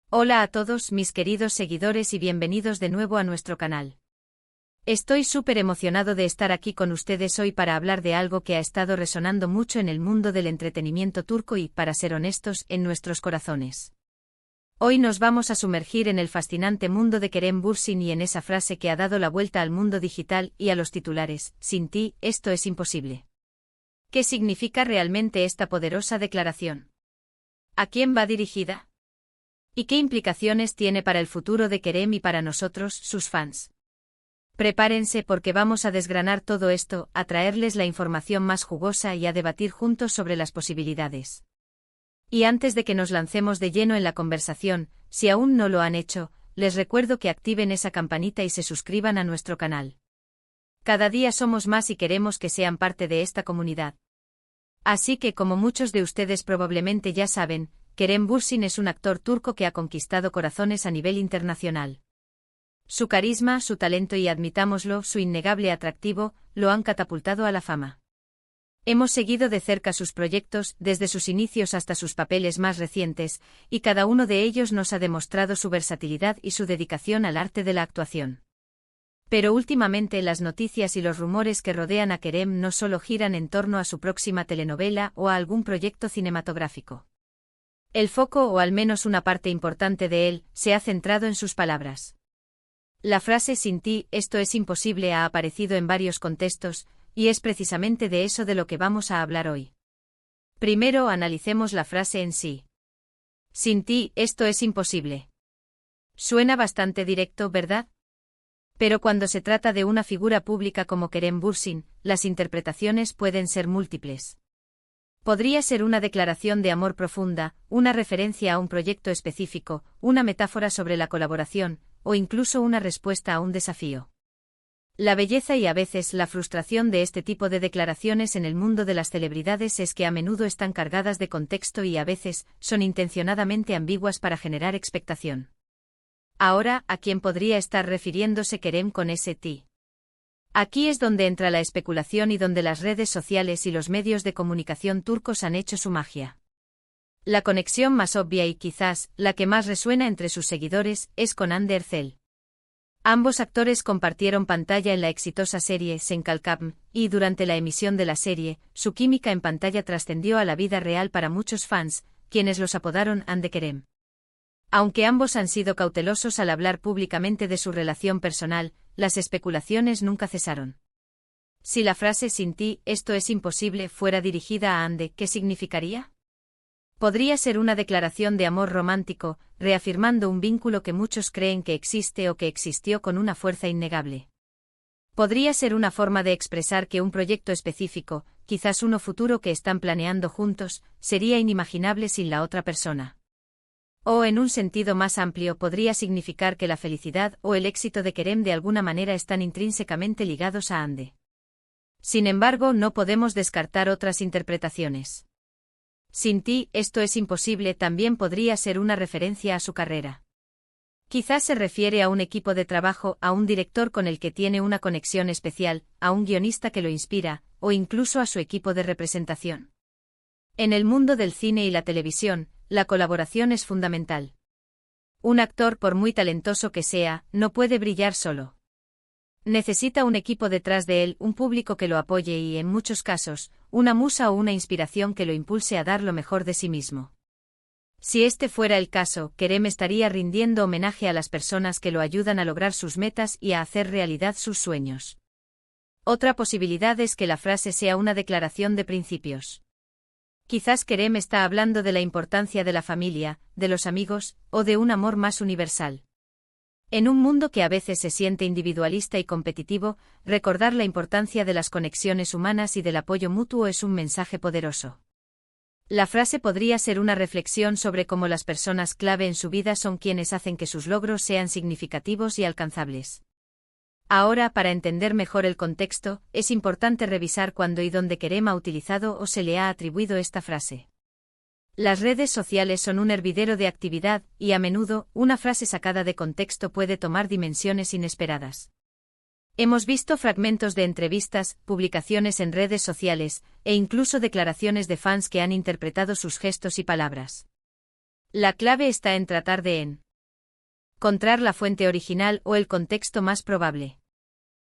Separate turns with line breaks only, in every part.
Hola a todos mis queridos seguidores y bienvenidos de nuevo a nuestro canal. Estoy súper emocionado de estar aquí con ustedes hoy para hablar de algo que ha estado resonando mucho en el mundo del entretenimiento turco y, para ser honestos, en nuestros corazones. Hoy nos vamos a sumergir en el fascinante mundo de Kerem Bürsin y en esa frase que ha dado la vuelta al mundo digital y a los titulares: sin ti, esto es imposible. ¿Qué significa realmente esta poderosa declaración? ¿A quién va dirigida? ¿Y qué implicaciones tiene para el futuro de Kerem y para nosotros, sus fans? Prepárense porque vamos a desgranar todo esto, a traerles la información más jugosa y a debatir juntos sobre las posibilidades. Y antes de que nos lancemos de lleno en la conversación, si aún no lo han hecho, les recuerdo que activen esa campanita y se suscriban a nuestro canal. Cada día somos más y queremos que sean parte de esta comunidad. Así que, como muchos de ustedes probablemente ya saben, Kerem Bürsin es un actor turco que ha conquistado corazones a nivel internacional. Su carisma, su talento y, admitámoslo, su innegable atractivo, lo han catapultado a la fama. Hemos seguido de cerca sus proyectos, desde sus inicios hasta sus papeles más recientes, y cada uno de ellos nos ha demostrado su versatilidad y su dedicación al arte de la actuación. Pero últimamente las noticias y los rumores que rodean a Kerem no solo giran en torno a su próxima telenovela o a algún proyecto cinematográfico. El foco, o al menos una parte importante de él, se ha centrado en sus palabras. La frase "sin ti, esto es imposible" ha aparecido en varios contextos, y es precisamente de eso de lo que vamos a hablar hoy. Primero analicemos la frase en sí. Sin ti, esto es imposible. Suena bastante directo, ¿verdad? Pero cuando se trata de una figura pública como Kerem Bürsin, las interpretaciones pueden ser múltiples. Podría ser una declaración de amor profunda, una referencia a un proyecto específico, una metáfora sobre la colaboración, o incluso una respuesta a un desafío. La belleza y a veces la frustración de este tipo de declaraciones en el mundo de las celebridades es que a menudo están cargadas de contexto y a veces son intencionadamente ambiguas para generar expectación. Ahora, ¿a quién podría estar refiriéndose Kerem con ese ti? Aquí es donde entra la especulación y donde las redes sociales y los medios de comunicación turcos han hecho su magia. La conexión más obvia y quizás la que más resuena entre sus seguidores es con Hande Erçel. Ambos actores compartieron pantalla en la exitosa serie Sen Kalkam, y durante la emisión de la serie, su química en pantalla trascendió a la vida real para muchos fans, quienes los apodaron Hande Kerem. Aunque ambos han sido cautelosos al hablar públicamente de su relación personal, las especulaciones nunca cesaron. Si la frase "sin ti, esto es imposible" fuera dirigida a Hande, ¿qué significaría? Podría ser una declaración de amor romántico, reafirmando un vínculo que muchos creen que existe o que existió con una fuerza innegable. Podría ser una forma de expresar que un proyecto específico, quizás uno futuro que están planeando juntos, sería inimaginable sin la otra persona. O en un sentido más amplio podría significar que la felicidad o el éxito de Kerem de alguna manera están intrínsecamente ligados a Hande. Sin embargo, no podemos descartar otras interpretaciones. Sin ti, esto es imposible también podría ser una referencia a su carrera. Quizás se refiere a un equipo de trabajo, a un director con el que tiene una conexión especial, a un guionista que lo inspira, o incluso a su equipo de representación. En el mundo del cine y la televisión, la colaboración es fundamental. Un actor, por muy talentoso que sea, no puede brillar solo. Necesita un equipo detrás de él, un público que lo apoye y, en muchos casos, una musa o una inspiración que lo impulse a dar lo mejor de sí mismo. Si este fuera el caso, Kerem estaría rindiendo homenaje a las personas que lo ayudan a lograr sus metas y a hacer realidad sus sueños. Otra posibilidad es que la frase sea una declaración de principios. Quizás Kerem está hablando de la importancia de la familia, de los amigos, o de un amor más universal. En un mundo que a veces se siente individualista y competitivo, recordar la importancia de las conexiones humanas y del apoyo mutuo es un mensaje poderoso. La frase podría ser una reflexión sobre cómo las personas clave en su vida son quienes hacen que sus logros sean significativos y alcanzables. Ahora, para entender mejor el contexto, es importante revisar cuándo y dónde Kerem ha utilizado o se le ha atribuido esta frase. Las redes sociales son un hervidero de actividad, y a menudo, una frase sacada de contexto puede tomar dimensiones inesperadas. Hemos visto fragmentos de entrevistas, publicaciones en redes sociales, e incluso declaraciones de fans que han interpretado sus gestos y palabras. La clave está en tratar de encontrar la fuente original o el contexto más probable.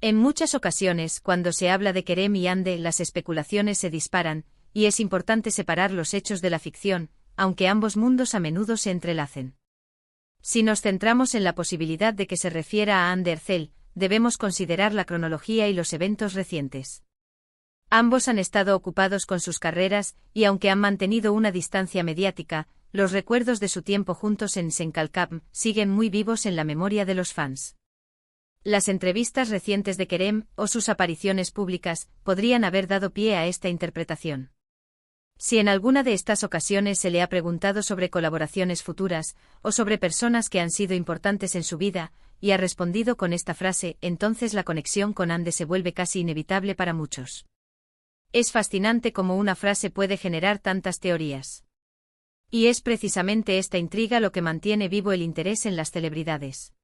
En muchas ocasiones, cuando se habla de Kerem y Ande, las especulaciones se disparan, y es importante separar los hechos de la ficción, aunque ambos mundos a menudo se entrelacen. Si nos centramos en la posibilidad de que se refiera a Ande Erçel, debemos considerar la cronología y los eventos recientes. Ambos han estado ocupados con sus carreras, y aunque han mantenido una distancia mediática, los recuerdos de su tiempo juntos en Senkalkam siguen muy vivos en la memoria de los fans. Las entrevistas recientes de Kerem, o sus apariciones públicas, podrían haber dado pie a esta interpretación. Si en alguna de estas ocasiones se le ha preguntado sobre colaboraciones futuras, o sobre personas que han sido importantes en su vida, y ha respondido con esta frase, entonces la conexión con Ande se vuelve casi inevitable para muchos. Es fascinante cómo una frase puede generar tantas teorías. Y es precisamente esta intriga lo que mantiene vivo el interés en las celebridades.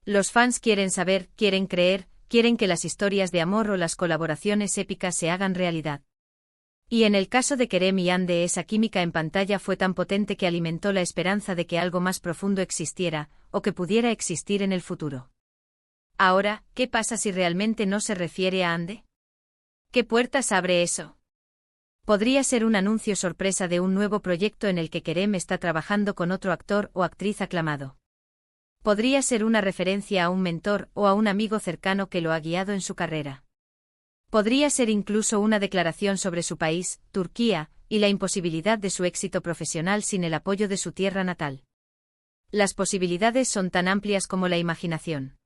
Los fans quieren saber, quieren creer, quieren que las historias de amor o las colaboraciones épicas se hagan realidad. Y en el caso de Kerem y Ande, esa química en pantalla fue tan potente que alimentó la esperanza de que algo más profundo existiera, o que pudiera existir en el futuro. Ahora, ¿qué pasa si realmente no se refiere a Ande? ¿Qué puertas abre eso? Podría ser un anuncio sorpresa de un nuevo proyecto en el que Kerem está trabajando con otro actor o actriz aclamado. Podría ser una referencia a un mentor o a un amigo cercano que lo ha guiado en su carrera. Podría ser incluso una declaración sobre su país, Turquía, y la imposibilidad de su éxito profesional sin el apoyo de su tierra natal. Las posibilidades son tan amplias como la imaginación.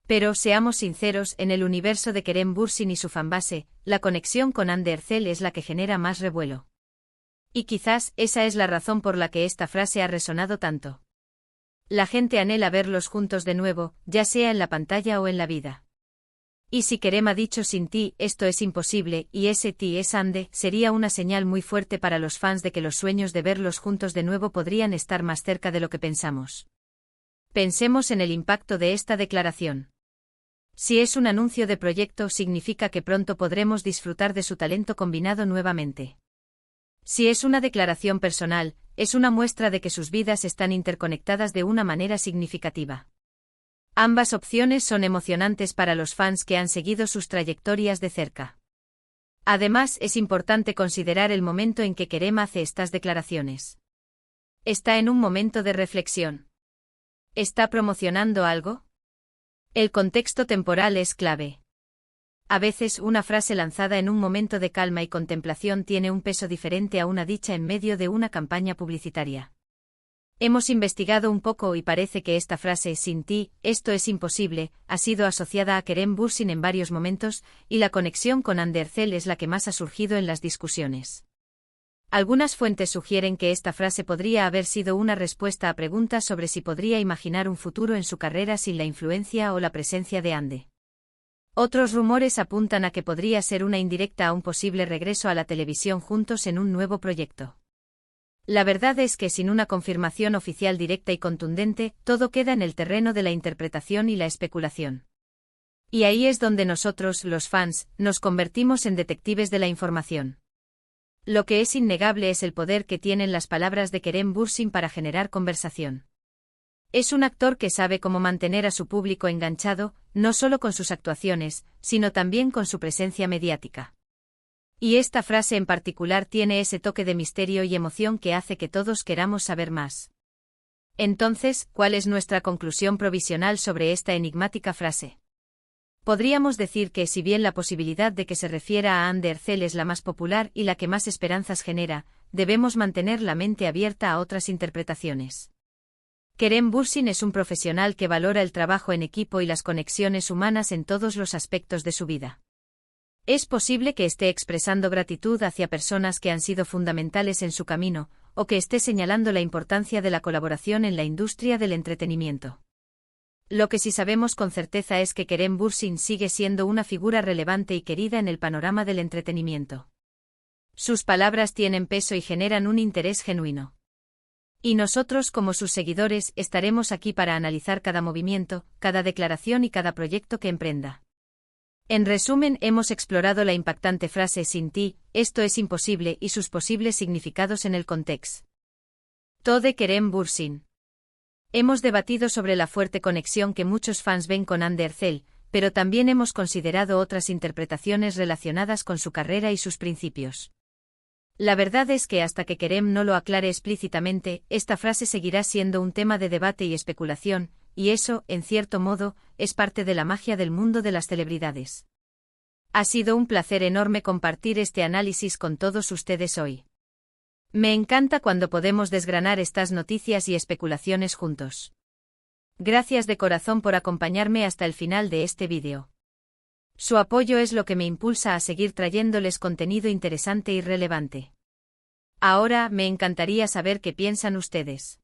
Pero, seamos sinceros, en el universo de Kerem Bürsin y su fanbase, la conexión con Hande Erçel es la que genera más revuelo. Y quizás esa es la razón por la que esta frase ha resonado tanto. La gente anhela verlos juntos de nuevo, ya sea en la pantalla o en la vida. Y si Kerem ha dicho sin ti, esto es imposible, y ese ti es Hande, sería una señal muy fuerte para los fans de que los sueños de verlos juntos de nuevo podrían estar más cerca de lo que pensamos. Pensemos en el impacto de esta declaración. Si es un anuncio de proyecto, significa que pronto podremos disfrutar de su talento combinado nuevamente. Si es una declaración personal, es una muestra de que sus vidas están interconectadas de una manera significativa. Ambas opciones son emocionantes para los fans que han seguido sus trayectorias de cerca. Además, es importante considerar el momento en que Kerem hace estas declaraciones. ¿Está en un momento de reflexión? ¿Está promocionando algo? El contexto temporal es clave. A veces una frase lanzada en un momento de calma y contemplación tiene un peso diferente a una dicha en medio de una campaña publicitaria. Hemos investigado un poco y parece que esta frase, sin ti, esto es imposible, ha sido asociada a Kerem Bürsin en varios momentos, y la conexión con Hande Erçel es la que más ha surgido en las discusiones. Algunas fuentes sugieren que esta frase podría haber sido una respuesta a preguntas sobre si podría imaginar un futuro en su carrera sin la influencia o la presencia de Hande. Otros rumores apuntan a que podría ser una indirecta a un posible regreso a la televisión juntos en un nuevo proyecto. La verdad es que sin una confirmación oficial directa y contundente, todo queda en el terreno de la interpretación y la especulación. Y ahí es donde nosotros, los fans, nos convertimos en detectives de la información. Lo que es innegable es el poder que tienen las palabras de Kerem Bürsin para generar conversación. Es un actor que sabe cómo mantener a su público enganchado, no solo con sus actuaciones, sino también con su presencia mediática. Y esta frase en particular tiene ese toque de misterio y emoción que hace que todos queramos saber más. Entonces, ¿cuál es nuestra conclusión provisional sobre esta enigmática frase? Podríamos decir que si bien la posibilidad de que se refiera a Hande Erçel es la más popular y la que más esperanzas genera, debemos mantener la mente abierta a otras interpretaciones. Kerem Bürsin es un profesional que valora el trabajo en equipo y las conexiones humanas en todos los aspectos de su vida. Es posible que esté expresando gratitud hacia personas que han sido fundamentales en su camino, o que esté señalando la importancia de la colaboración en la industria del entretenimiento. Lo que sí sabemos con certeza es que Kerem Bürsin sigue siendo una figura relevante y querida en el panorama del entretenimiento. Sus palabras tienen peso y generan un interés genuino. Y nosotros, como sus seguidores, estaremos aquí para analizar cada movimiento, cada declaración y cada proyecto que emprenda. En resumen, hemos explorado la impactante frase sin ti, esto es imposible y sus posibles significados en el contexto. Tode Kerem Bürsin. Hemos debatido sobre la fuerte conexión que muchos fans ven con Andercel, pero también hemos considerado otras interpretaciones relacionadas con su carrera y sus principios. La verdad es que hasta que Kerem no lo aclare explícitamente, esta frase seguirá siendo un tema de debate y especulación, y eso, en cierto modo, es parte de la magia del mundo de las celebridades. Ha sido un placer enorme compartir este análisis con todos ustedes hoy. Me encanta cuando podemos desgranar estas noticias y especulaciones juntos. Gracias de corazón por acompañarme hasta el final de este vídeo. Su apoyo es lo que me impulsa a seguir trayéndoles contenido interesante y relevante. Ahora, me encantaría saber qué piensan ustedes.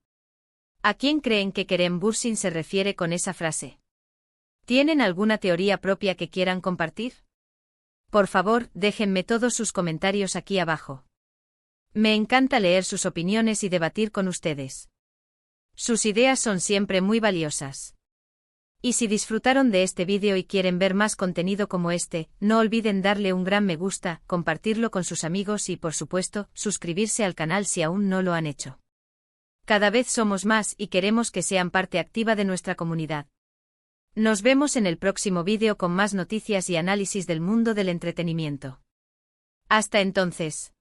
¿A quién creen que Kerem Bürsin se refiere con esa frase? ¿Tienen alguna teoría propia que quieran compartir? Por favor, déjenme todos sus comentarios aquí abajo. Me encanta leer sus opiniones y debatir con ustedes. Sus ideas son siempre muy valiosas. Y si disfrutaron de este vídeo y quieren ver más contenido como este, no olviden darle un gran me gusta, compartirlo con sus amigos y, por supuesto, suscribirse al canal si aún no lo han hecho. Cada vez somos más y queremos que sean parte activa de nuestra comunidad. Nos vemos en el próximo vídeo con más noticias y análisis del mundo del entretenimiento. Hasta entonces.